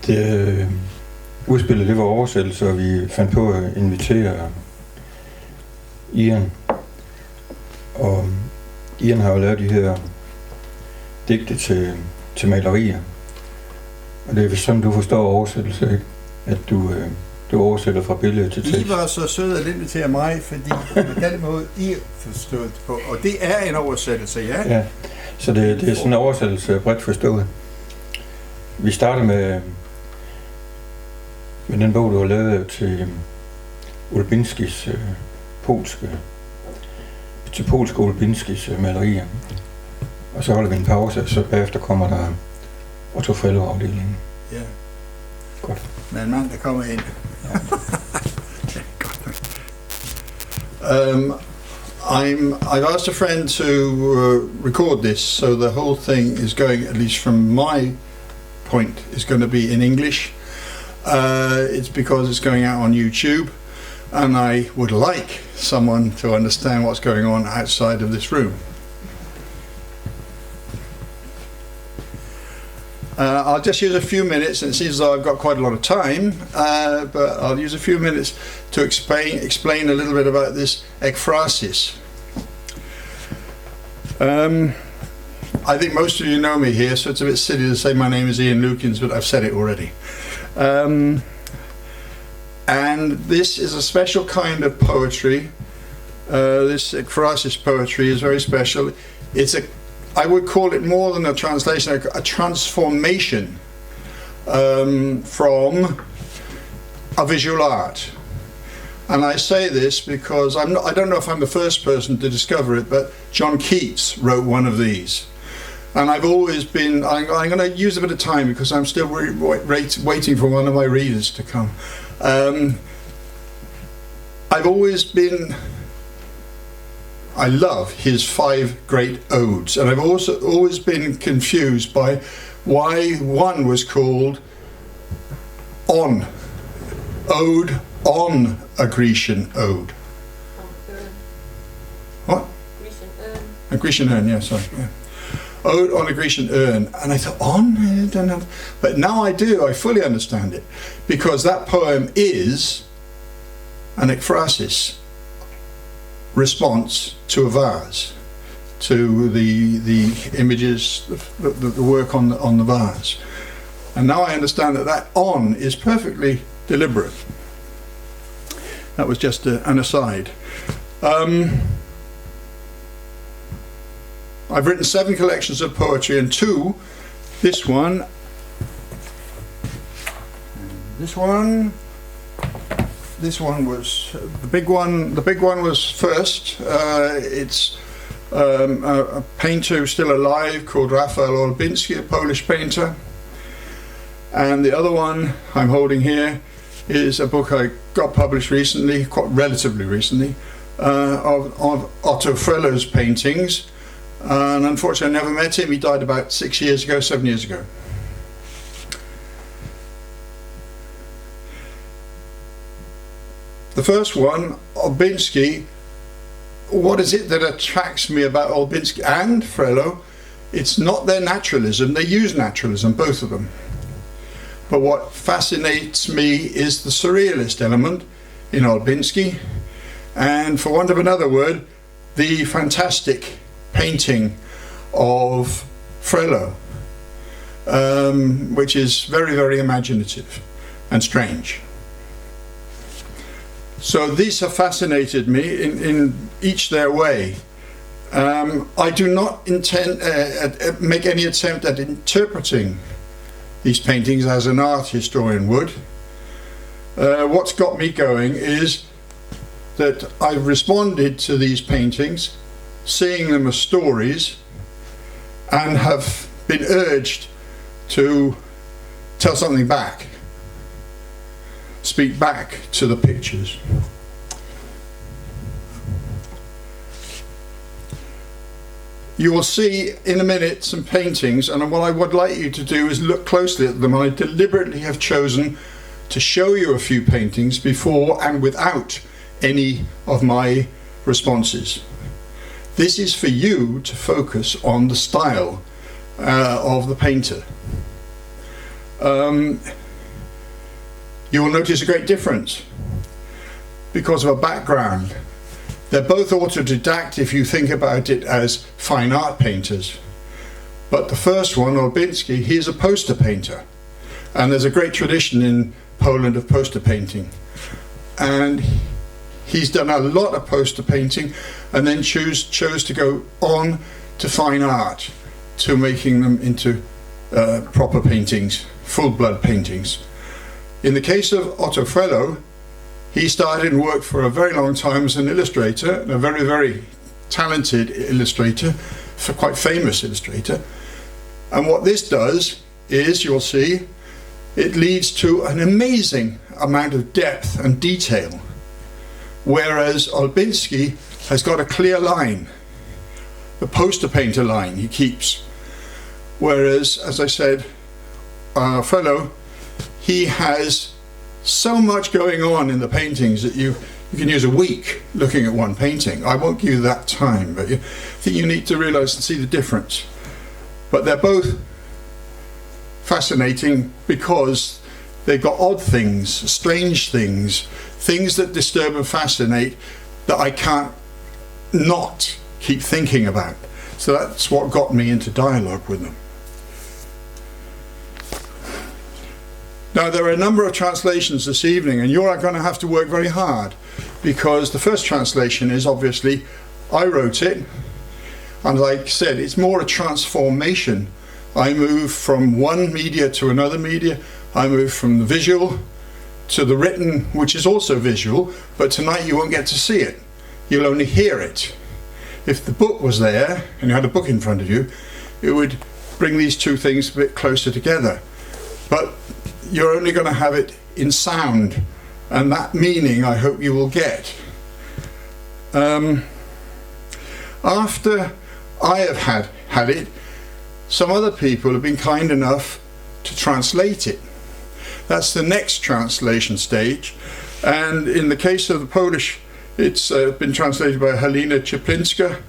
Det udspillet, det var oversættelse, og vi fandt på at invitere Ian. Og Ian har jo lavet de her digte til malerier. Og det er vist sådan, du forstår oversættelse, ikke? At du oversætter fra billede til tekst. I var så søde at invitere mig, fordi på den måde I forstod det på. Og det er en oversættelse, ja. Ja, så det er sådan en oversættelse bredt forstået. Vi starter med den bog, du har lavet til Olbinskis polske Olbinskis malerier. Og så holder vi en pause, og så bagefter kommer der Otto Frellos afdelingen. Ja. Godt. Men en mand, der kommer ind. Ja. I've asked a friend to record this, so the whole thing is going, at least from my point, is going to be in English. It's because it's going out on YouTube, and I would like someone to understand what's going on outside of this room. I'll just use a few minutes, and it seems as though I've got quite a lot of time, but I'll use a few minutes to explain a little bit about this ekphrasis. I think most of you know me here, so it's a bit silly to say my name is Ian Lukins, but I've said it already. And this is a special kind of poetry. This ekphrasis poetry is very special. I would call it more than a translation, a transformation from a visual art. And I say this because I don't know if I'm the first person to discover it, but John Keats wrote one of these. And I've always been, I'm going to use a bit of time because I'm still waiting for one of my readers to come. I've always been, I love his 5 great odes, and I've also always been confused by why one was called On, Ode on a Grecian Ode. What? Grecian urn. A Grecian urn, yeah, sorry. Yeah. Ode on a Grecian urn, and I thought, I don't know. But now I do, I fully understand it, because that poem is an ekphrasis response to a vase, to the images, the work on the vase. And now I understand that on is perfectly deliberate. That was just an aside. I've written 7 collections of poetry, and 2, this one, this one was the big one. The big one was first. It's a painter who's still alive called Rafal Olbinskis, a Polish painter. And the other one I'm holding here is a book I got published recently, quite relatively recently, of Otto Frellos paintings. And unfortunately I never met him. He died about 7 years ago. The first one, Olbinski, what is it that attracts me about Olbinski and Frello? It's not their naturalism. They use naturalism, both of them. But what fascinates me is the surrealist element in Olbinski, and for want of another word, the fantastic painting of Frello, which is very, very imaginative and strange. So these have fascinated me in each their way. I do not intend make any attempt at interpreting these paintings as an art historian would. What's got me going is that I've responded to these paintings, seeing them as stories, and have been urged to tell something back, speak back to the pictures. You will see in a minute some paintings, and what I would like you to do is look closely at them. I deliberately have chosen to show you a few paintings before and without any of my responses. This is for you to focus on the style of the painter. you will notice a great difference because of a background. They're both autodidact if you think about it as fine art painters. But the first one, Olbinski, he is a poster painter. And there's a great tradition in Poland of poster painting. And he's done a lot of poster painting and then chose to go on to fine art, to making them into proper paintings, full-blood paintings. In the case of Otto Frellos, he started and worked for a very long time as an illustrator, and a very, very talented illustrator, quite famous illustrator. And what this does is, you'll see, it leads to an amazing amount of depth and detail, whereas Olbinski has got a clear line, the poster painter line he keeps. Whereas, as I said, Frellos, he has so much going on in the paintings that you can use a week looking at one painting. I won't give you that time, but I think you need to realize and see the difference. But they're both fascinating because they've got odd things, strange things, things that disturb and fascinate that I can't not keep thinking about. So that's what got me into dialogue with them. Now, there are a number of translations this evening, and you're going to have to work very hard, because the first translation is obviously, I wrote it, and like I said, it's more a transformation. I move from one media to another media. I move from the visual to the written, which is also visual, but tonight you won't get to see it. You'll only hear it. If the book was there, and you had a book in front of you, it would bring these two things a bit closer together. But you're only going to have it in sound, and that meaning I hope you will get. After I have had it, some other people have been kind enough to translate it. That's the next translation stage, and in the case of the Polish, it's been translated by Halina Cieplinska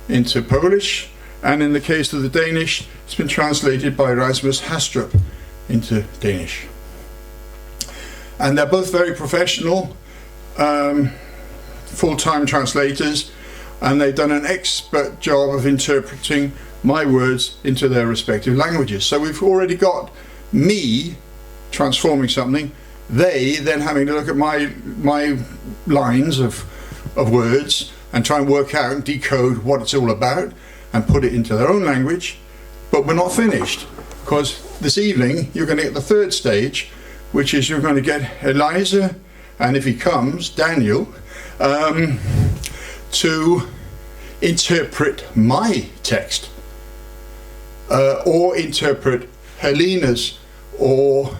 into Polish, and in the case of the Danish, it's been translated by Rasmus Hastrup into Danish. And they're both very professional, full-time translators, and they've done an expert job of interpreting my words into their respective languages. So we've already got me transforming something, they then having to look at my lines of words and try and work out and decode what it's all about and put it into their own language. But we're not finished, because this evening you're going to get the third stage, which is you're going to get Eliza, and if he comes, Daniel, to interpret my text, or interpret Halina's or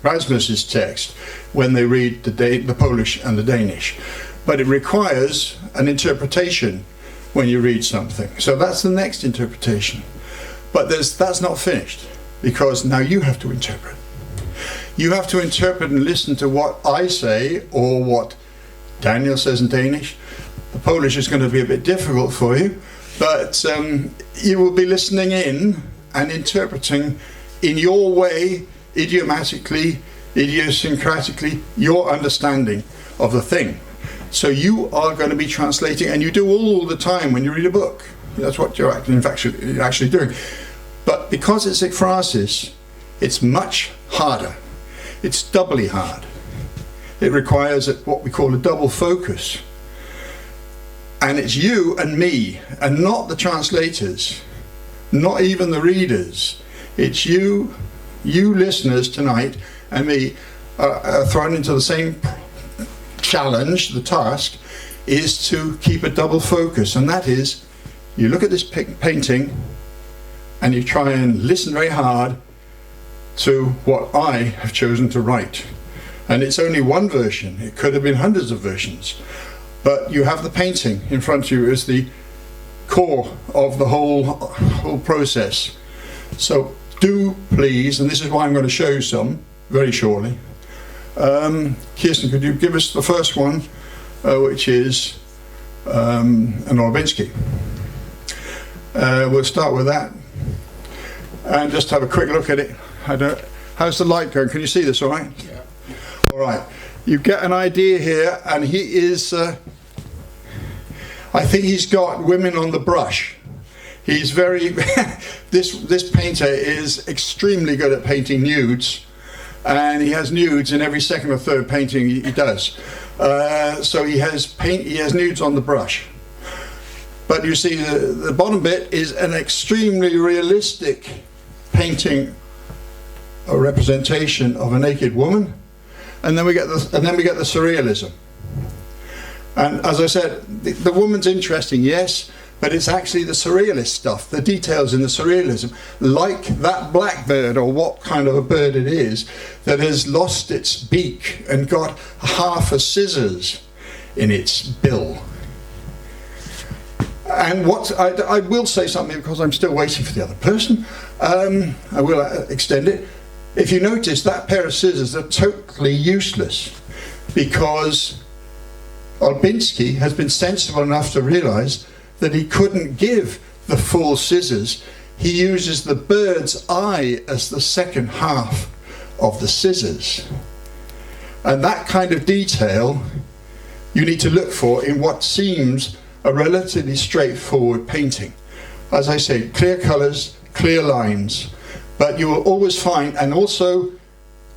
Rasmus's text when they read the Polish and the Danish. But it requires an interpretation when you read something. So that's the next interpretation. But that's not finished, because now you have to interpret. You have to interpret and listen to what I say or what Daniel says in Danish. The Polish is going to be a bit difficult for you, but you will be listening in and interpreting in your way, idiomatically, idiosyncratically, your understanding of the thing. So you are going to be translating, and you do all the time when you read a book. That's what you're actually doing. But because it's ekphrasis, it's much harder. It's doubly hard. It requires what we call a double focus. And it's you and me, and not the translators, not even the readers. It's you listeners tonight, and me are thrown into the same challenge. The task is to keep a double focus, and that is, you look at this painting and you try and listen very hard to what I have chosen to write. And it's only one version. It could have been hundreds of versions. But you have the painting in front of you as the core of the whole process. So do please, and this is why I'm going to show you some very shortly. Kirsten, could you give us the first one, which is an Olbinski. We'll start with that and just have a quick look at it. I How's the light going? Can you see this all right? Yeah. All right. You get an idea here, and he is, I think he's got women on the brush. He's very, this painter is extremely good at painting nudes, and he has nudes in every second or third painting he does. So he has nudes on the brush. But you see the bottom bit is an extremely realistic painting, a representation of a naked woman, and then we get the surrealism. And as I said, the woman's interesting, yes, but it's actually the surrealist stuff, the details in the surrealism, like that blackbird, or what kind of a bird it is, that has lost its beak and got half a scissors in its bill. And what I will say something, because I'm still waiting for the other person. I will extend it. If you notice, that pair of scissors are totally useless, because Olbinski has been sensible enough to realize that he couldn't give the full scissors. He uses the bird's eye as the second half of the scissors. And that kind of detail you need to look for in what seems a relatively straightforward painting. As I say, clear colours, clear lines, but you will always find, and also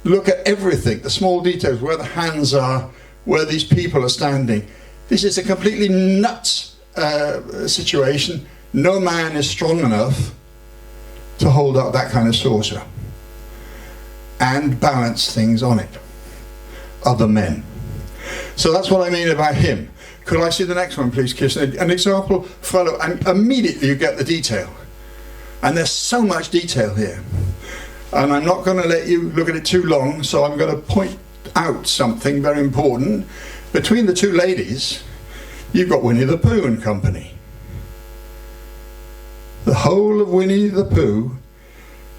look at everything, the small details, where the hands are, where these people are standing. This is a completely nuts situation. No man is strong enough to hold up that kind of saucer and balance things on it, other men. So that's what I mean about him. Could I see the next one, please, Kirsten? An example, Frello, and immediately you get the detail. And there's so much detail here. And I'm not going to let you look at it too long, so I'm going to point out something very important. Between the two ladies, you've got Winnie the Pooh and company. The whole of Winnie the Pooh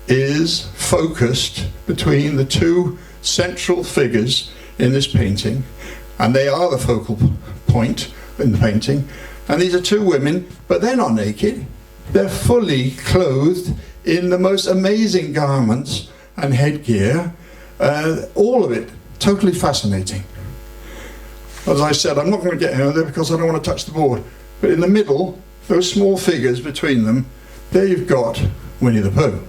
is focused between the two central figures in this painting, and they are the focal point in the painting. And these are two women, but they're not naked. They're fully clothed in the most amazing garments and headgear. All of it totally fascinating. As I said, I'm not going to get over there because I don't want to touch the board. But in the middle, those small figures between them, there you've got Winnie the Pooh,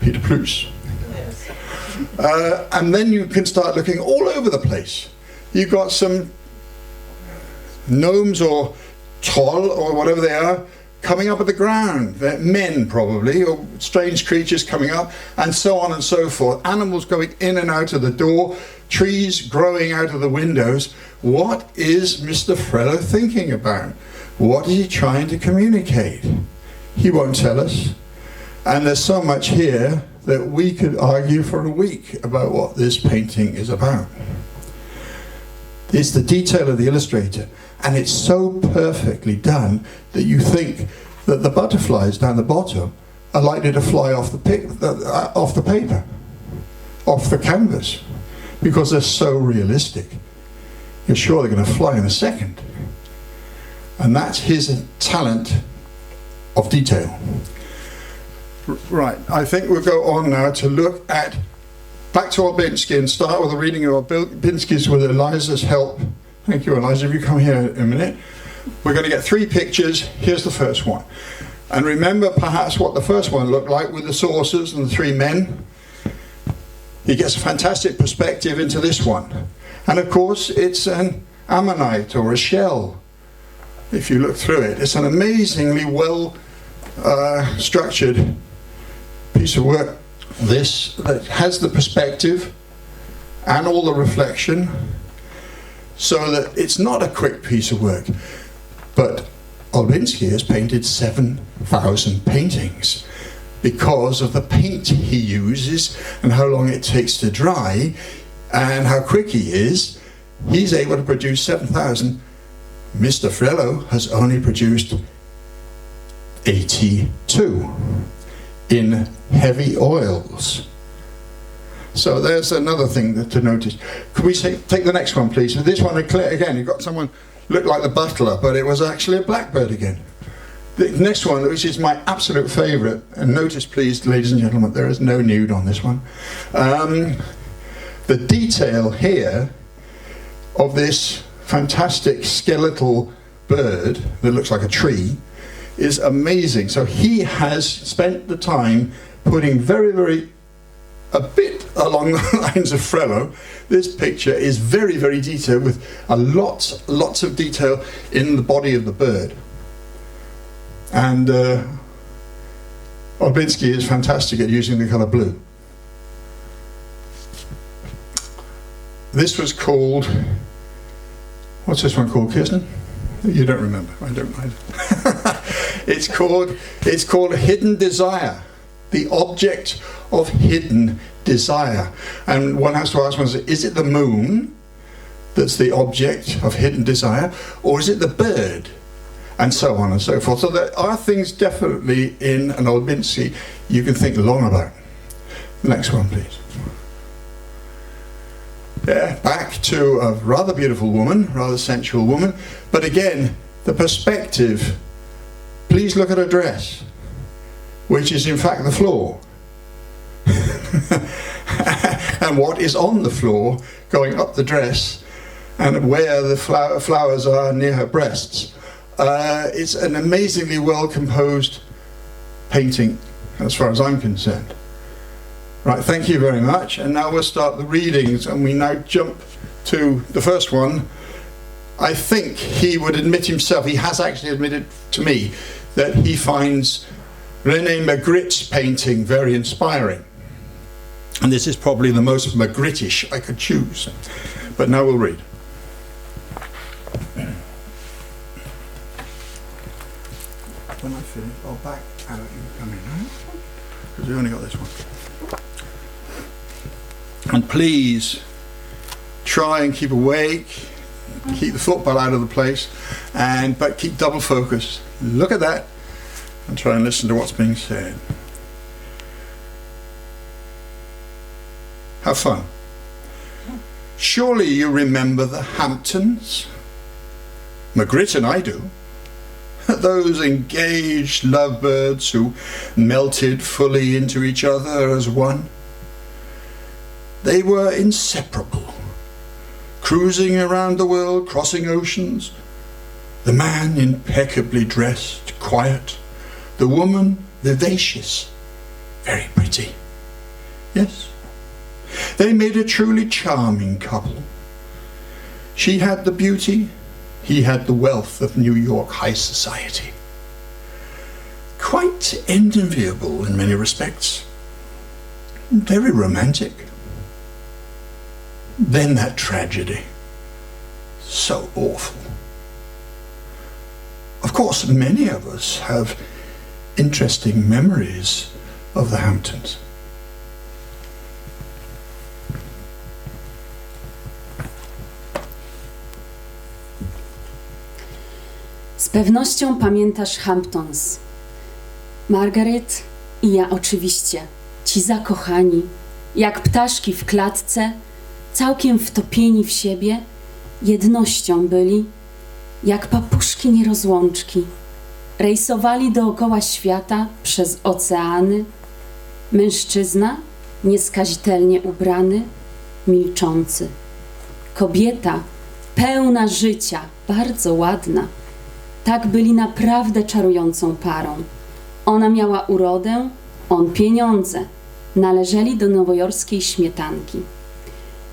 Peter Plous. And then you can start looking all over the place. You've got some gnomes or troll or whatever they are coming up at the ground. They're men probably, or strange creatures coming up, and so on and so forth. Animals going in and out of the door, trees growing out of the windows. What is Mr. Frello thinking about? What is he trying to communicate? He won't tell us. And there's so much here that we could argue for a week about what this painting is about. It's the detail of the illustrator, and it's so perfectly done that you think that the butterflies down the bottom are likely to fly off the paper, off the canvas, because they're so realistic. You're sure they're going to fly in a second. And that's his talent of detail. Right, I think we'll go on now to look at, back to Olbinski, and start with a reading of Olbinski's with Eliza's help. Thank you, Eliza. If you come here in a minute. We're going to get three pictures. Here's the first one. And remember perhaps what the first one looked like with the saucers and the three men. He gets a fantastic perspective into this one. And of course, it's an ammonite or a shell. If you look through it, it's an amazingly well structured piece of work. This that has the perspective and all the reflection, so that it's not a quick piece of work. But Olbinski has painted 7,000 paintings because of the paint he uses and how long it takes to dry and how quick he is. He's able to produce 7,000. Mr. Frello has only produced 82 in heavy oils. So there's another thing to notice. Could we take the next one, please? This one, again, you've got someone looked like the butler, but it was actually a blackbird again. The next one, which is my absolute favourite, and notice please, ladies and gentlemen, there is no nude on this one. The detail here of this fantastic skeletal bird that looks like a tree is amazing. So he has spent the time putting a bit along the lines of Frello. This picture is very, very detailed with lots of detail in the body of the bird. And Olbinski is fantastic at using the colour blue. This was called, what's this one called, Kirsten? You don't remember, I don't mind. It's called Hidden Desire, the object of hidden desire. And one has to ask oneself, is it the moon that's the object of hidden desire, or is it the bird? And so on and so forth. So there are things definitely in an Olbinski you can think long about. Next one, please. Yeah, back to a rather beautiful woman, rather sensual woman, but again, the perspective. Please look at her dress, which is in fact the floor. And what is on the floor going up the dress, and where the flowers are near her breasts. It's an amazingly well composed painting as far as I'm concerned. Right, thank you very much, and now we'll start the readings, and we now jump to the first one. I think he would admit himself, he has actually admitted to me, that he finds René Magritte's painting very inspiring. And this is probably the most Magritte-ish I could choose. But now we'll read. When I finish, I'll back out you come in, right? Because we only got this one. And please try and keep awake, keep the football out of the place, but keep double focus. Look at that and try and listen to what's being said. Have fun. Surely you remember the Hamptons? Magritte and I do. Those engaged lovebirds who melted fully into each other as one. They were inseparable, cruising around the world, crossing oceans. The man impeccably dressed, quiet. The woman vivacious, very pretty. Yes, they made a truly charming couple. She had the beauty, he had the wealth of New York high society. Quite enviable in many respects. Very romantic. Then that tragedy. So awful. Of course, many of us have interesting memories of the Hamptons. Z pewnością pamiętasz Hamptons. Margaret i ja oczywiście, ci zakochani, jak ptaszki w klatce, całkiem wtopieni w siebie, jednością byli, jak papuszki nierozłączki. Rejsowali dookoła świata przez oceany. Mężczyzna, nieskazitelnie ubrany, milczący. Kobieta, pełna życia, bardzo ładna. Tak byli naprawdę czarującą parą. Ona miała urodę, on pieniądze. Należeli do nowojorskiej śmietanki.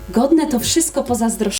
Godne to wszystko pozazdroszczenia.